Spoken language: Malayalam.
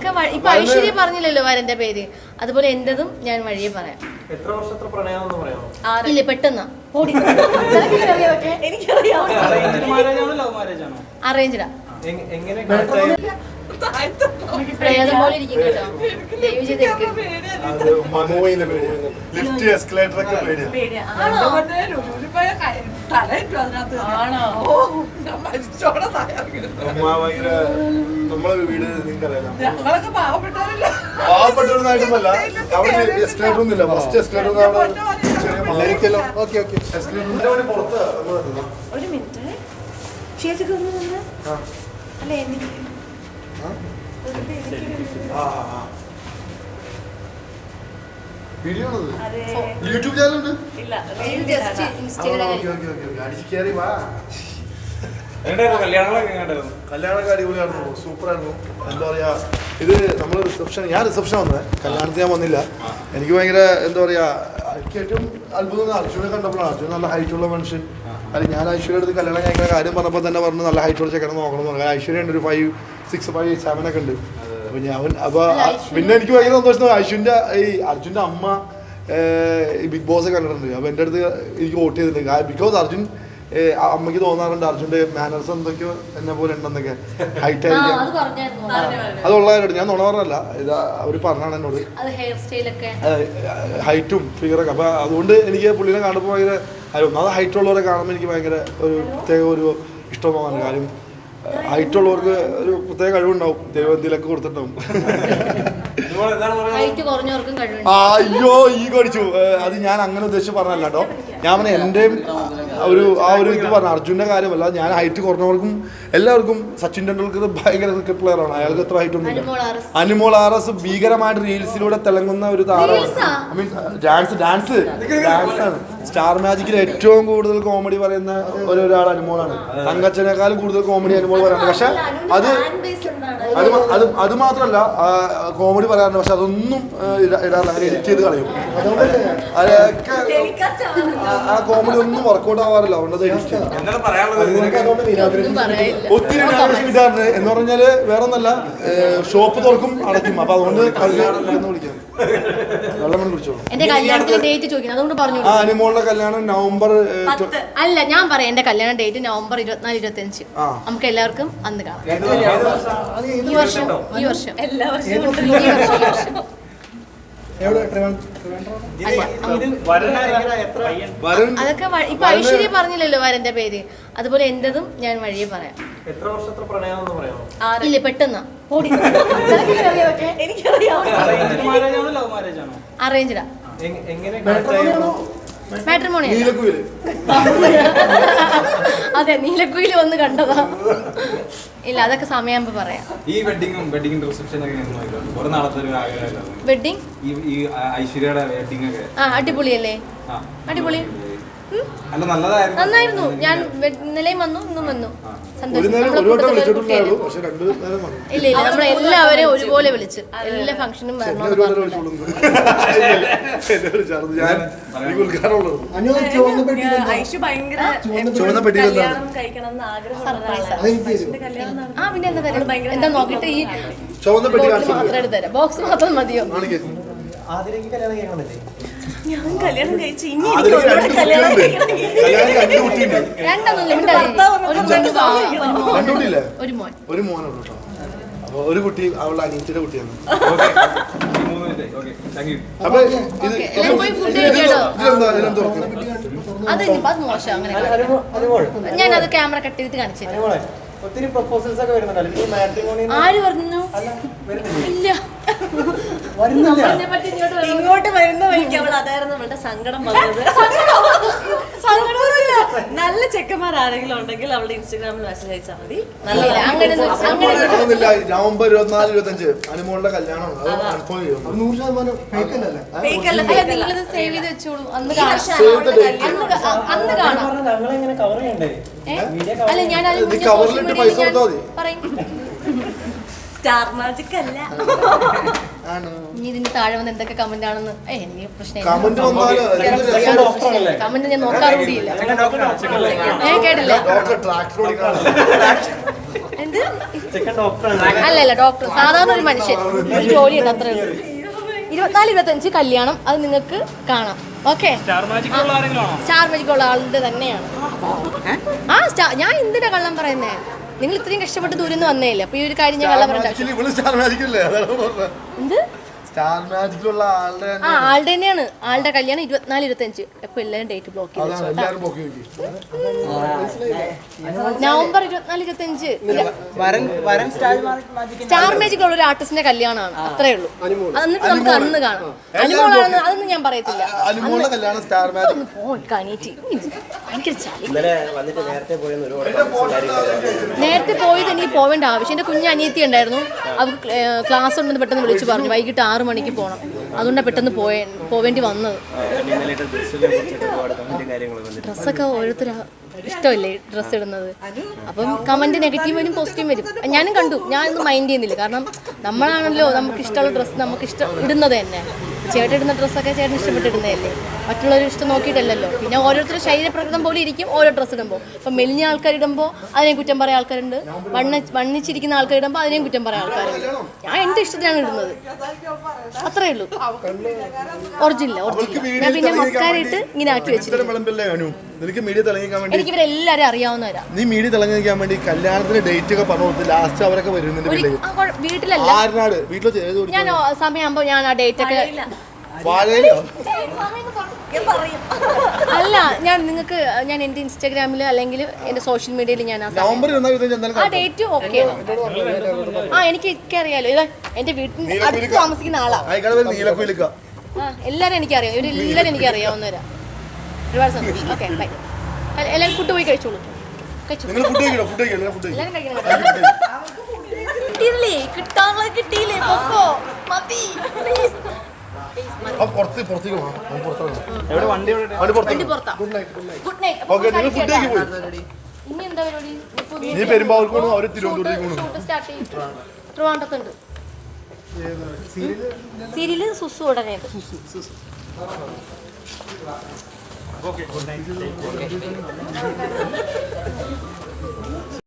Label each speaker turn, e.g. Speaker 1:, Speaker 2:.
Speaker 1: അതൊക്കെ ഇപ്പൊ ഐശ്വര്യ പറഞ്ഞില്ലല്ലോ വരന്റെ പേര്, അതുപോലെ എന്റേതും ഞാൻ വഴിയെ പറയാം. ഇല്ല പെട്ടെന്ന് അറേഞ്ച്ഡാ. പ്രേതം പോലെ ഇരിക്കും കേട്ടോ. ദയവ് ചെയ്ത്
Speaker 2: നമ്മളെ വീട് നിങ്ങൾക്കറിയാം, പാവപ്പെട്ടവരൊന്നായിട്ടൊന്നുമല്ല. അവിടെ എസ്കലേറ്റർ ഒന്നുമില്ല. ഫസ്റ്റ് എസ്കലേറ്റർ പുറത്ത്
Speaker 3: ഒരു മിനിറ്റ് അല്ലേ എനിക്ക്
Speaker 2: വീഡിയോ യൂട്യൂബ് ചാനലുണ്ട്. അടിച്ചു വാ. കല്യാണമൊക്കെ അടിപൊളിയായിരുന്നു, സൂപ്പറായിരുന്നു. എന്താ പറയാ, ഇത് നമ്മൾ ഞാൻ റിസപ്ഷൻ വന്നത്, കല്യാണത്തിന് ഞാൻ വന്നില്ല. എനിക്ക് ഭയങ്കര എന്താ പറയാ, എനിക്ക് ഏറ്റവും അത്ഭുതം അർജുനെ കണ്ടപ്പോഴാണ്. അർജുൻ നല്ല ഹൈറ്റുള്ള മനുഷ്യൻ. അല്ലെങ്കിൽ ഞാൻ ഐശ്വര്യ എടുത്ത് കല്യാണം കഴിക്കുന്ന കാര്യം പറഞ്ഞപ്പോൾ തന്നെ പറഞ്ഞു നല്ല ഹൈറ്റുള്ള ചെക്കണം നോക്കണം എന്ന് പറഞ്ഞു. ഐശ്വര്യ ഉണ്ട് ഒരു 5'6", 5'7" ഒക്കെ ഉണ്ട്. അപ്പോൾ ഞാൻ അപ്പോൾ പിന്നെ എനിക്ക് ഭയങ്കര സന്തോഷം. അർജുൻ്റെ അമ്മ ഈ ബിഗ് ബോസ് കണ്ടിട്ടുണ്ട്. അപ്പോൾ എൻ്റെ അടുത്ത് എനിക്ക് വോട്ട് ചെയ്തിട്ടുണ്ട്. ബിക്കോസ് അർജുൻ അമ്മയ്ക്ക് തോന്നാറുണ്ട് അർജുൻ്റെ മാനേഴ്സ് എന്തൊക്കെയോ എന്നെ പോലെ ഉണ്ടെന്നൊക്കെ. ഹൈറ്റ് ആയിരിക്കും അതുള്ളവരോട് ഞാൻ നുണ പറഞ്ഞല്ല, ഇത് അവർ പറഞ്ഞാണ് എന്നോട് ഹൈറ്റും ഫിഗറൊക്കെ. അപ്പോൾ അതുകൊണ്ട് എനിക്ക് പുള്ളിനെ കാണുമ്പോൾ ഭയങ്കര ഒന്നാമത് ഹൈറ്റുള്ളവരെ കാണുമ്പോൾ എനിക്ക് ഭയങ്കര ഒരു പ്രത്യേക ഒരു ഇഷ്ടമാണ്. കാര്യം ഹൈറ്റുള്ളവർക്ക് ഒരു പ്രത്യേക കഴിവുണ്ടാവും, ദൈവത്തിലൊക്കെ കൊടുത്തിട്ടുണ്ടാവും. അയ്യോ ഈ കടിച്ചു. അത് ഞാൻ അങ്ങനെ ഉദ്ദേശിച്ച് പറഞ്ഞല്ല കേട്ടോ. ഞാൻ പറഞ്ഞ എൻ്റെയും ഒരു ഇത് പറഞ്ഞു അർജുൻ്റെ കാര്യമല്ല. ഞാൻ ഹൈറ്റ് കുറഞ്ഞവർക്കും എല്ലാവർക്കും സച്ചിൻ ടെണ്ടുൽക്കർ ഭയങ്കര ക്രിക്കറ്റ് പ്ലെയറാണ്. അയാൾക്ക് എത്ര ഹൈറ്റ് ഒന്നുമില്ല. അനുമോൾ ആർ.എസ് ഭീകരമായിട്ട് റീൽസിലൂടെ തിളങ്ങുന്ന ഒരു താരമാണ്. ഐ മീൻ ഡാൻസ് ആണ്. സ്റ്റാർ മാജിക്കിൽ ഏറ്റവും കൂടുതൽ കോമഡി പറയുന്ന ഒരാൾ അനുമോളാണ്. തങ്കച്ചനേക്കാളും കൂടുതൽ കോമഡി അനുമോൾ പറയാറുണ്ട്. പക്ഷെ അത് മാത്രമല്ല കോമഡി പറയാറുണ്ട്. പക്ഷെ അതൊന്നും ഇടാറില്ല, അവർ എഡിറ്റ് ചെയ്ത് കളയും. അതൊക്കെ ആ കോമഡി ഒന്നും വർക്കൗട്ട് ആവാറില്ല. അതുകൊണ്ട് ഒത്തിരി ഇടാറുണ്ട്. എന്ന് പറഞ്ഞാല് വേറെ ഒന്നല്ല, ഷോപ്പ് തുറക്കും അടയ്ക്കും. അപ്പൊ അതുകൊണ്ട് വിളിക്കാം. വെള്ളം കൊണ്ട് കുടിച്ചോളൂ. അനുമോളുടെ കല്യാണം നവംബർ
Speaker 1: അല്ല, ഞാൻ പറയാം എന്റെ കല്യാണ ഡേറ്റ് നവംബർ 24, 25. നമുക്ക് എല്ലാവർക്കും അന്ന് കാണാം. ഈ വർഷം എല്ലാ വർഷവും അതൊക്കെ ഇപ്പൊ ഐശ്വര്യ പറഞ്ഞില്ലല്ലോ വരന്റെ പേര്, അതുപോലെ എന്റേതും ഞാൻ വഴിയെ പറയാം. ഇല്ല പെട്ടെന്ന് അറേഞ്ച്ഡാ. മാട്രിമോണി അതെ, നീലക്കുയില് വന്ന് കണ്ടതാ. ഇല്ല അതൊക്കെ സമയമാകുമ്പോ പറയാം.
Speaker 4: ഈ വെഡിങ് റിസപ്ഷൻ
Speaker 1: വെഡിങ് അടിപൊളിയല്ലേ? അടിപൊളി നന്നായിരുന്നു. ഞാൻ ഇന്നലെയും വന്നു, ഇന്നും വന്നു. സന്തോഷം. ഇല്ല നമ്മളെല്ലാവരെയും ഒരുപോലെ വിളിച്ചു. എല്ലാ ഫംഗ്ഷനും പിന്നെ എന്താ നോക്കിട്ട് ഈ മാത്രം എടുത്തരാം. ബോക്സ് മാത്രം മതിയോ?
Speaker 3: ഞാൻ കല്യാണം കഴിച്ചു. ഇനി
Speaker 2: ഒരു മോനുള്ളൂ കേട്ടോ. അപ്പൊ ഒരു കുട്ടി അവളുടെ അനിയത്തിന്റെ കുട്ടിയാണ്. അപ്പൊ
Speaker 1: ഞാൻ അത് ക്യാമറ കട്ട് ചെയ്തിട്ട് കാണിച്ചു.
Speaker 5: ഒത്തിരി പ്രപ്പോസൽസ് ഒക്കെ വരുന്നുണ്ടല്ലോ.
Speaker 1: ആര് പറഞ്ഞു? ഇല്ല,
Speaker 3: ഇങ്ങോട്ട് വരുന്ന വഴിക്ക് അവൾ അതായിരുന്നു അവളുടെ സങ്കടം പറഞ്ഞത്. നല്ല ചെക്കന്മാർ ആരെങ്കിലും ഉണ്ടെങ്കിൽ അവളുടെ ഇൻസ്റ്റാഗ്രാമിൽ മെസ്സേജ് അയച്ചാൽ മതി.
Speaker 2: നവംബർ 24, 25 അനുമോളുടെ കല്യാണമാണ്. അത് കൺഫേം ചെയ്യും.
Speaker 1: 100% നിങ്ങളിത് സേവ് ചെയ്ത് വെച്ചോളൂ. അന്ന് കാണാം. അല്ല ഞാൻ
Speaker 2: കവറിലിട്ട് പൈസ കൊടുത്താൽ മതി.
Speaker 1: പറയും
Speaker 3: സ്റ്റാർ മാജിക് അല്ല.
Speaker 1: ഇനി ഇതിന് താഴെ വന്ന് എന്തൊക്കെ കമന്റ് ആണെന്ന് എനിക്ക് പ്രശ്നമില്ല. കമന്റ് ഞാൻ നോക്കാറുകൂടിയില്ല. ഞാൻ കേട്ടില്ല. എന്ത് അല്ലല്ല ഡോക്ടർ സാധാരണ ഒരു മനുഷ്യൻ ഒരു ജോലിയുണ്ട് അത്രേ ഉള്ളൂ 24-25 കല്യാണം അത് നിങ്ങൾക്ക് കാണാം ഓക്കെ സ്റ്റാർ മാജിക് ഉള്ള ആളുടെ തന്നെയാണ് ഞാൻ എന്തിനാ കള്ളം പറയുന്നേ നിങ്ങൾ ഇത്രയും കഷ്ടപ്പെട്ട് ദൂരം നിന്ന് വന്നേയില്ല അപ്പൊ ഈ ഒരു കാര്യം ഞാൻ കള്ളം പറയണ്ട എന്ത്
Speaker 2: സ്റ്റാർ മാജിക്കിലുള്ള ആളുടെ
Speaker 1: ആളുടെ തന്നെയാണ് ആളുടെ കല്യാണം 24-25 അപ്പൊ എല്ലാരും ഡേറ്റ് ബ്ലോക്ക് ചെയ്തു നവംബർ 24-25 സ്റ്റാർ മാജിക് ഉള്ള ഒരു ആർട്ടിസ്റ്റിന്റെ കല്യാണമാണ് അത്രേ ഉള്ളൂ എന്നിട്ട് നമുക്ക് അന്ന് കാണാം അനുമോളാണെന്ന് അതൊന്നും ഞാൻ പറയത്തില്ല
Speaker 2: സ്റ്റാർ മാജിക്
Speaker 1: ഭയങ്കര ചളി നേരത്തെ പോയത് എനിക്ക് പോവേണ്ട ആവശ്യം എന്റെ കുഞ്ഞ് അനിയത്തി ഉണ്ടായിരുന്നു അവർക്ക് ക്ലാസ് ഉണ്ടെന്ന് പെട്ടെന്ന് വിളിച്ചു പറഞ്ഞു വൈകിട്ട് 6 മണിക്ക് പോകണം അതുകൊണ്ടാണ് പെട്ടെന്ന് പോവേണ്ടി വന്നത് ഡ്രസ്സൊക്കെ ഓരോരുത്തർ ഇഷ്ടമല്ലേ ഡ്രസ്സ് ഇടുന്നത് അപ്പം കമന്റ് നെഗറ്റീവ് വരും പോസിറ്റീവ് വരും ഞാനും കണ്ടു ഞാനൊന്നും മൈൻഡ് ചെയ്യുന്നില്ല കാരണം നമ്മളാണല്ലോ നമുക്ക് ഇഷ്ടമുള്ള ഡ്രസ്സ് നമുക്ക് ഇടുന്നത് തന്നെ ചേട്ടൻ ഇടുന്ന ഡ്രസ്സൊക്കെ ചേട്ടൻ ഇഷ്ടപ്പെട്ടിടുന്നതല്ലേ മറ്റുള്ളവർ ഇഷ്ടം നോക്കിയിട്ടല്ലല്ലോ പിന്നെ ഓരോരുത്തരുടെ ശരീരപ്രകൃതം പോലെ ഇരിക്കും ഓരോ ഡ്രസ്സ് ഇടുമ്പോൾ ഇപ്പം മെലിഞ്ഞ ആൾക്കാരിടുമ്പോൾ അതിനെയും കുറ്റം പറയാൻ ആൾക്കാരുണ്ട് വണ്ണിച്ചിരിക്കുന്ന ആൾക്കാരിടുമ്പോൾ അതിനെയും കുറ്റം പറയാൻ ആൾക്കാരുണ്ട് ഞാൻ എൻ്റെ ഇഷ്ടത്തിനാണ് ഇടുന്നത് അത്രേ ഉള്ളൂ ഒറിജിനൽ ഞാൻ പിന്നെ മസ്കാര ഇട്ട് ഇങ്ങനെ ആക്കി വെച്ചിട്ടുണ്ട് എനിക്ക് ഇവരെല്ലാരും അറിയാവുന്നവരാ
Speaker 2: നീ മീഡിയ തിളങ്ങിക്കാൻ വേണ്ടി കല്യാണത്തിന് ഡേറ്റ് ഒക്കെ പറഞ്ഞു കൊടുത്ത് ലാസ്റ്റ് അവരൊക്കെ വരുന്നുണ്ട്
Speaker 1: വീട്ടിലല്ല ഞാൻ സമയമാകുമ്പോ ഞാൻ ആ ഡേറ്റ് ഒക്കെ അല്ല ഞാൻ നിങ്ങൾക്ക് ഞാൻ എന്റെ ഇൻസ്റ്റാഗ്രാമിൽ അല്ലെങ്കിൽ എന്റെ സോഷ്യൽ മീഡിയയിൽ ഞാൻ ആ ഡേറ്റ് ഓക്കെ എനിക്ക് അറിയാലോ ഇത് എന്റെ വീട്ടിൽ അടുത്ത് താമസിക്കുന്ന ആളാ എല്ലാരും എനിക്കറിയാം ഇവരെല്ലാരും എനിക്ക് അറിയാവുന്നവരാ ഒരുപാട് സന്തോഷം ഓക്കെ ബൈ എല്ലാവരും ഫുഡ് പോയി കഴിച്ചോളൂ കിട്ടിയില്ലേ കിട്ടാനുള്ള കിട്ടിയില്ലേ മതി വണ്ടി പുറത്താ ഗുഡ് നൈറ്റ് ഇനി എന്താ പരിപാടി സ്റ്റാർട്ട് ചെയ്യും ട്രിവാൻഡ്രത്തുണ്ട് സീരിയല് സുസു ഉടനെ